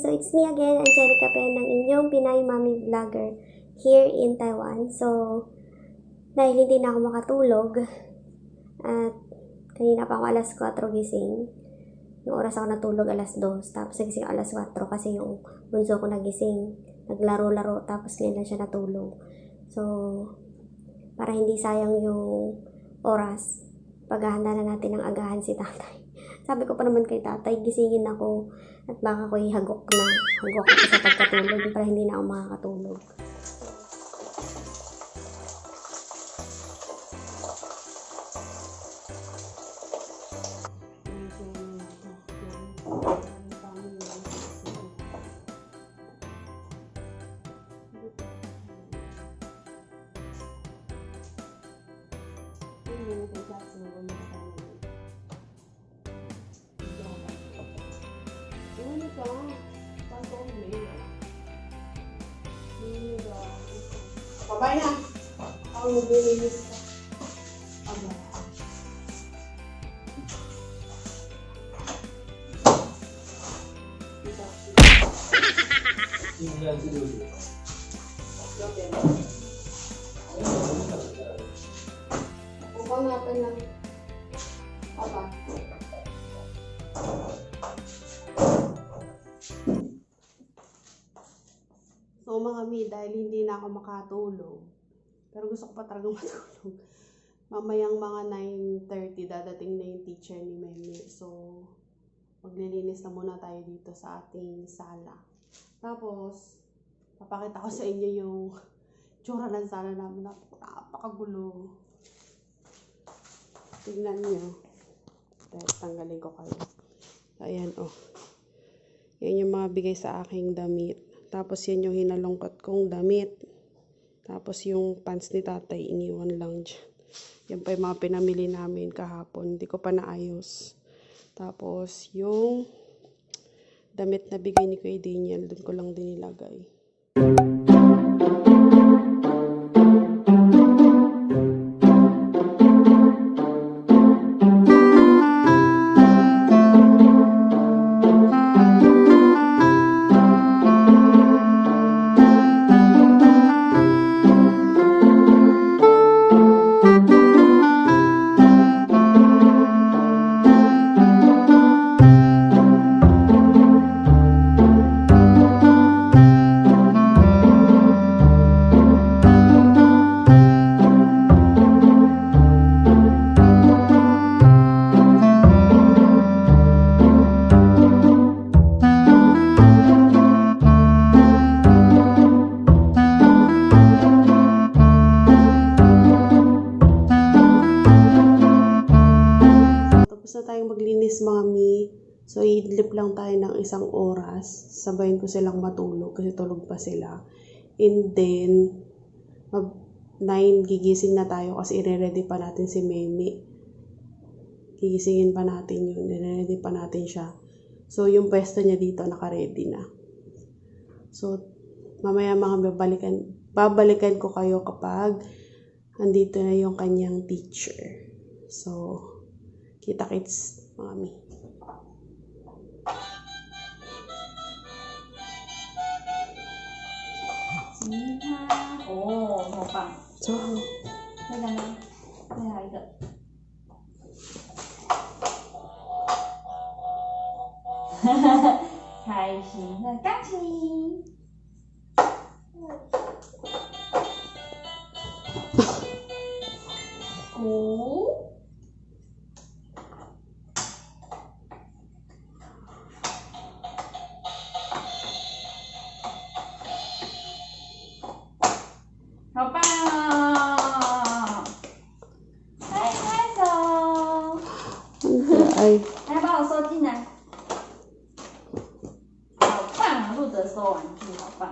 So, it's me again, Angelica Penn, ng inyong Pinay Mommy Vlogger here in Taiwan. So, dahil hindi na ako makatulog, at kanina pa ako alas 4 gising. Yung oras ako natulog alas 2, tapos nagising alas 4 kasi yung bunso ko nagising. Naglaro-laro, tapos ngayon lang siya natulog. So, para hindi sayang yung oras, paghahanda na natin ng agahan si tatay. Sabi ko pa naman kay tatay, gisingin ako at baka ko ihagok na. Hagok ako sa pagkatulog para hindi na ako makakatulog. Babay na. Ako magbibigis ka. Aba. Upang natin lang. Aba. So mga mi, dahil hindi na ako makatulog, pero gusto ko pa talaga matulog. Mamayang mga 9:30 dadating na yung teacher ni Meimei. So, maglilinis na muna tayo dito sa ating sala. Tapos, papakita ko sa inyo yung tsura ng sala namin. Napakagulo. Tignan nyo. Dahil tanggalin ko kayo. Ayan, oh. Yan yung mga bigay sa aking damit. Tapos yan yung hinalungkot kong damit. Tapos yung pants ni tatay, iniwan lang dyan. Yan pa yung mga pinamili namin kahapon. Hindi ko pa naayos. Tapos yung damit na bigay ni Kuya Daniel, doon ko lang din nilagay. Maglinis mami. So, idlip lang tayo ng 1 oras. Sabayin ko silang matulog kasi tulog pa sila. And then, 9 gigising na tayo kasi i-ready pa natin si Meimei. Gigisingin pa natin yun. I-ready pa natin siya. So, yung pwesto niya dito naka-ready na. So, mamaya mga babalikan ko kayo kapag andito na yung kanyang teacher. So, kita-kits mami. Oh, 好棒！ So, 再来吗？再来一个。开心的钢琴。鼓。 好棒哦！拍拍手！ay, 来把我收进来。好棒啊！录着收玩具，好棒。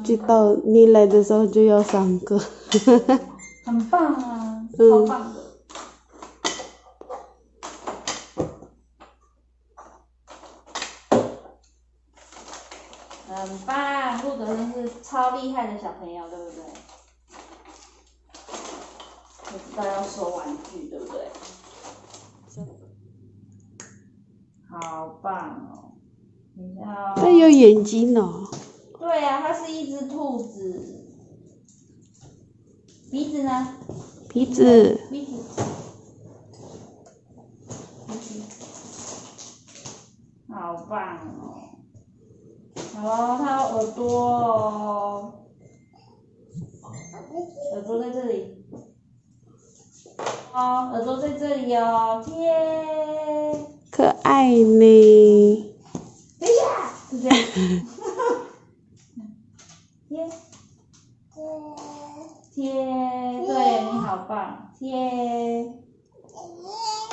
知道你来的时候就要上课。很棒啊，超棒的。很棒，陆德真是超厉害的小朋友，对不对？不知道要收玩具，对不对？好棒哦！你看它有眼睛哦。对呀、它是一只兔子。鼻子呢？鼻子。鼻子。好棒哦！哦，它有耳朵哦，耳朵在这里。哦，耳朵在这里哦，耶！可爱呢。等一下，就这样。贴，贴，对你好棒，贴。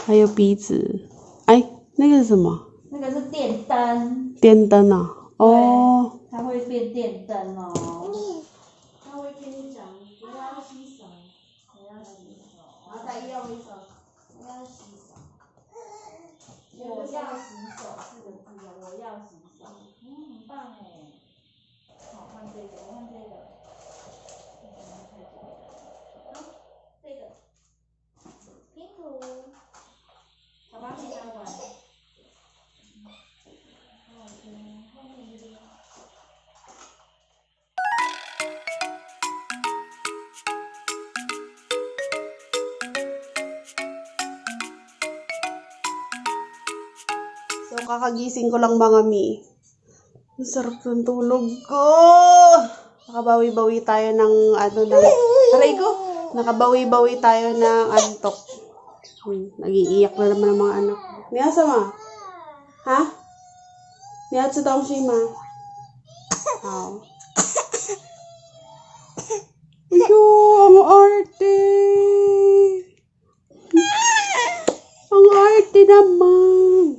还有鼻子。哎，那个是什么？那个是电灯。电灯啊。哦。它会变电灯哦。它会跟你讲，不要洗手，不要洗手，然后再用一手，不要洗手。我要洗手4个字哦，我要洗手。很棒哎。好，换这个，我换这个。好，这个拼图，爸爸陪他玩。后面这边。So, kakagising ko lang mga mi. Ang sarap ng tulog ko. Nakabawi-bawi tayo ng aray ko. Nakabawi-bawi tayo ng antok. Nag-iiyak na naman ang mga anak. Niya sama? Ha? Niya sa taong siya ma? How? Ayo, ang arte. Ang arte naman.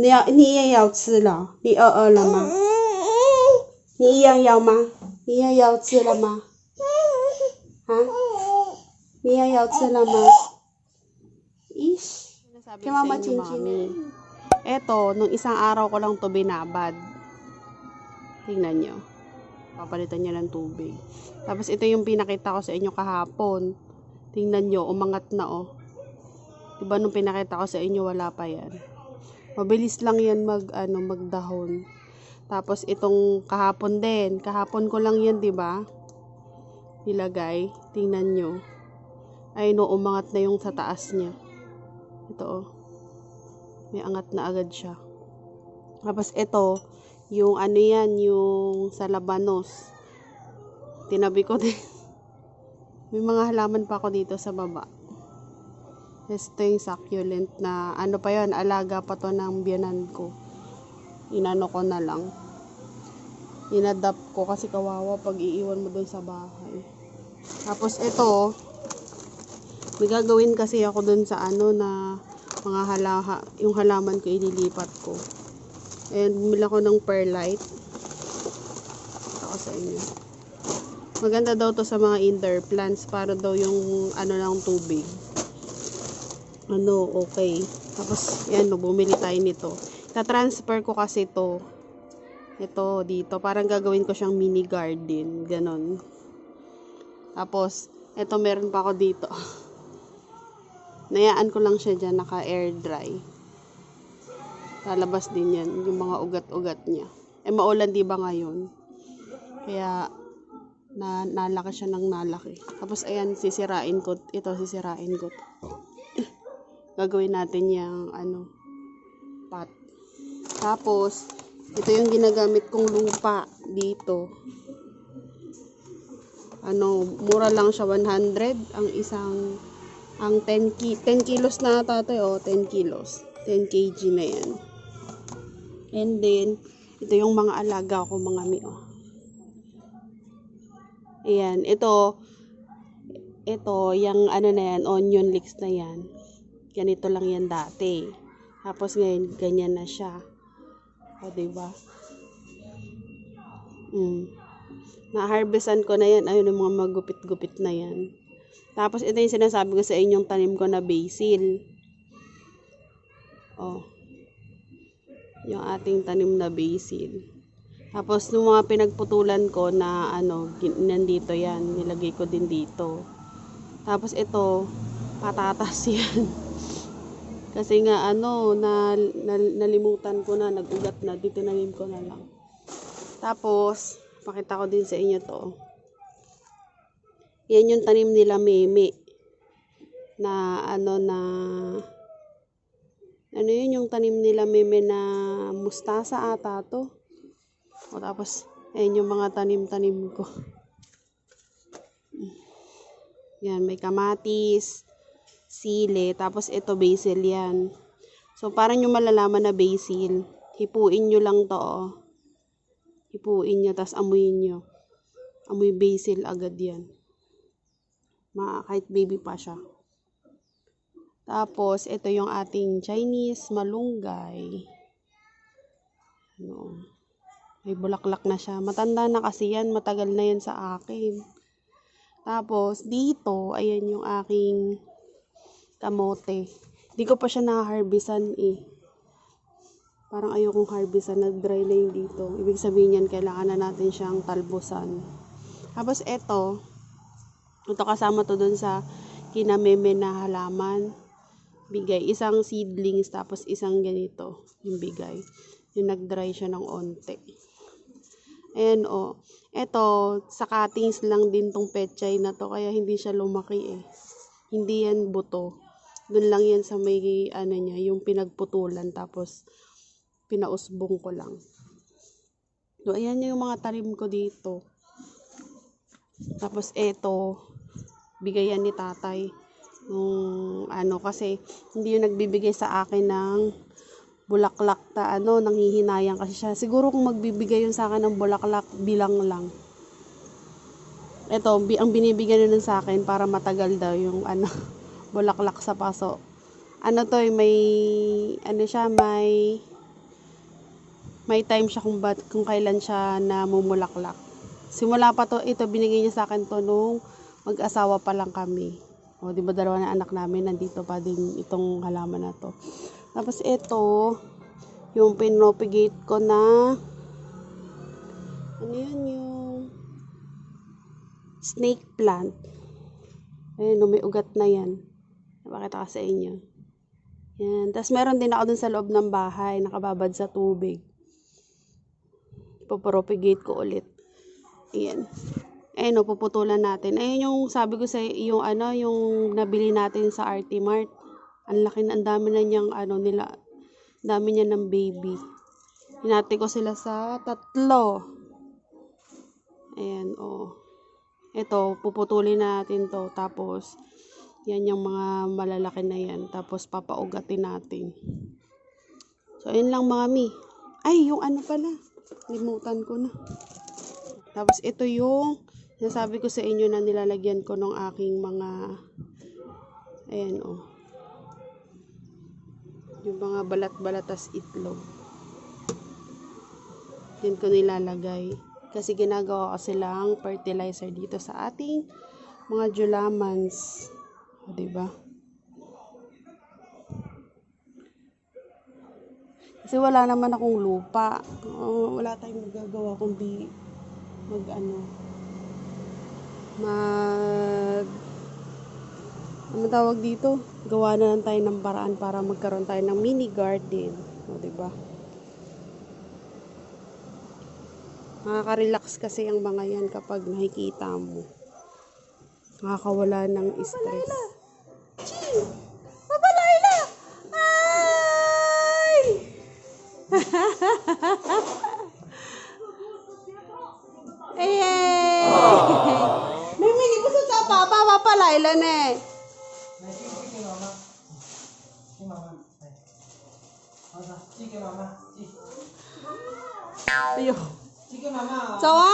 你也要吃了？你饿了吗？你一样要吗？你也要吃了吗？啊？你也要吃了吗？ Ish. Kay Mama Chinchin. Eto, nung isang araw ko lang to binabad. Tingnan nyo. Papalitan nyo ng tubig. Tapos ito yung pinakita ko sa inyo kahapon. Tingnan nyo, umangat na oh. Diba nung pinakita ko sa inyo, wala pa yan. Mabilis lang yan magdahon. Tapos itong kahapon din. Kahapon ko lang yan, diba? Nilagay. Tingnan nyo. Ay no, umangat na yung sa taas niya. Ito oh. May angat na agad siya. Tapos ito, yung yan, yung sa labanos. Tinabi ko din. May mga halaman pa ako dito sa baba. Ito yung succulent na, pa yun, alaga pa to ng biyanan ko. Inano ko na lang. Inadapt ko kasi kawawa pag iiwan mo dun sa bahay. Tapos ito, may gagawin kasi ako dun sa na mga yung halaman ko ililipat ko. And bumili ako ng perlite. Ito ko sa inyo. Maganda daw to sa mga indoor plants para daw yung ng tubig. Okay. Tapos, yan, bumili tayo nito. Ta-transfer ko kasi to. Ito, dito. Parang gagawin ko siyang mini garden. Ganon. Tapos, ito meron pa ako dito. Nayaan ko lang siya dyan, naka-air dry. Lalabas din yan, yung mga ugat-ugat niya. Maulan di ba ngayon? Kaya, nalaki siya ng nalaki. Tapos, ayan, sisirain ko. Ito, sisirain ko. Gagawin natin yung pot. Tapos ito yung ginagamit kong lupa dito. Mura lang siya, 100 ang 10 kilos na tatay 10 kilos. 10 kg na yan. And then ito yung mga alaga ko mga mi Ayan, ito yung na yan, onion leeks na yan. Ganito lang yan dati. Tapos ngayon, ganyan na siya. O, diba? Na-harvestan ko na yan. Ayun, yung mga magupit-gupit na yan. Tapos, ito yung sinasabi ko sa inyong tanim ko na basil. Oh. Yung ating tanim na basil. Tapos, nung mga pinagputulan ko na, nandito yan. Nilagay ko din dito. Tapos, ito, patatas yan. Kasi nga, nalimutan ko na, nag-ugat na. Dito nalim ko na lang. Tapos, pakita ko din sa inyo to. Yan yung tanim nila Meimei. Ano yun yung tanim nila Meimei na mustasa ata to. O tapos, ayan yung mga tanim-tanim ko. Yan, may kamatis, sili, tapos ito basil yan. So, para nyo malalaman na basil, hipuin nyo lang to, oh. Hipuin nyo, tapos amuyin nyo. Amoy basil agad yan. Kahit baby pa siya. Tapos, ito yung ating Chinese malunggay. May bulaklak na siya. Matanda na kasi yan. Matagal na yan sa akin. Tapos, dito, ayan yung aking kamote. Hindi ko pa siya na-harvestan eh. Parang ayokong harvestan. Nag-dry na yung dito. Ibig sabihin yan, kailangan na natin siyang talbusan. Tapos, ito kasama to dun sa kinameme na halaman. Bigay. Isang seedlings, tapos isang ganito. Yung bigay. Yung nag-dry siya ng onte. Ayan o. Ito, sa cuttings lang din tong pechay na to. Kaya hindi siya lumaki eh. Hindi yan buto. Doon lang yan sa may, niya, yung pinagputulan. Tapos, pinausbong ko lang. So, ayan yung mga tanim ko dito. Tapos, ito, bigayan ni tatay. Kasi, hindi yung nagbibigay sa akin ng bulaklak nanghihinayang kasi siya. Siguro kung magbibigay yun sa akin ng bulaklak, bilang lang. Ito, ang binibigyan nun sa akin para matagal daw yung bulaklak sa paso. May time siya kung kailan siya namumulaklak. Simula pa to, ito binigay niya sa akin to nung mag-asawa pa lang kami. O, di ba dalawa na anak namin, nandito pa din itong halaman na to. Tapos ito, yung pinropagate ko na, yung snake plant. Ayan, may ugat na yan. Napakita ko sa inyo. Yan. Tapos meron din ako dun sa loob ng bahay, nakababad sa tubig. Ipopropagate ko ulit. Ayan. Ayan, puputulan natin. Ayan yung sabi ko sa yung nabili natin sa RT Mart. Ang laki na, ang dami na niyang dami niya ng baby. Hinati ko sila sa 3. Ayan, ito, puputulin natin to. Tapos, yan yung mga malalaki na yan. Tapos, papaugatin natin. So, ayun lang mga mi. Ay, yung pala. Limutan ko na. Tapos, ito yung nasabi ko sa inyo na nilalagyan ko ng aking mga ayan, yung mga balat-balatas itlog. Yan ko nilalagay. Kasi ginagawa ko silang fertilizer dito sa ating mga julamans. O, diba? Kasi wala naman akong lupa. Wala tayong magagawa kundi ano tawag dito? Gawa na lang tayo ng paraan para magkaroon tayo ng mini garden. O, diba? Nakaka-relax kasi ang mga yan kapag nakikita mo. Nakakawala ng stress. Ching! Papa Laila! Ay! Ayay! May mini puso sa Papa Laila na eh. Ayo. Sao á?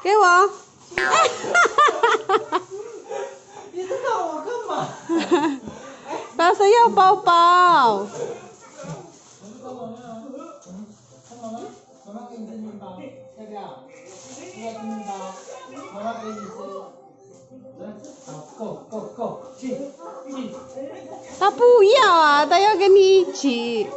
Kêu à? sayaw, Pau Pau. Ta 不要啊，他要跟你一起。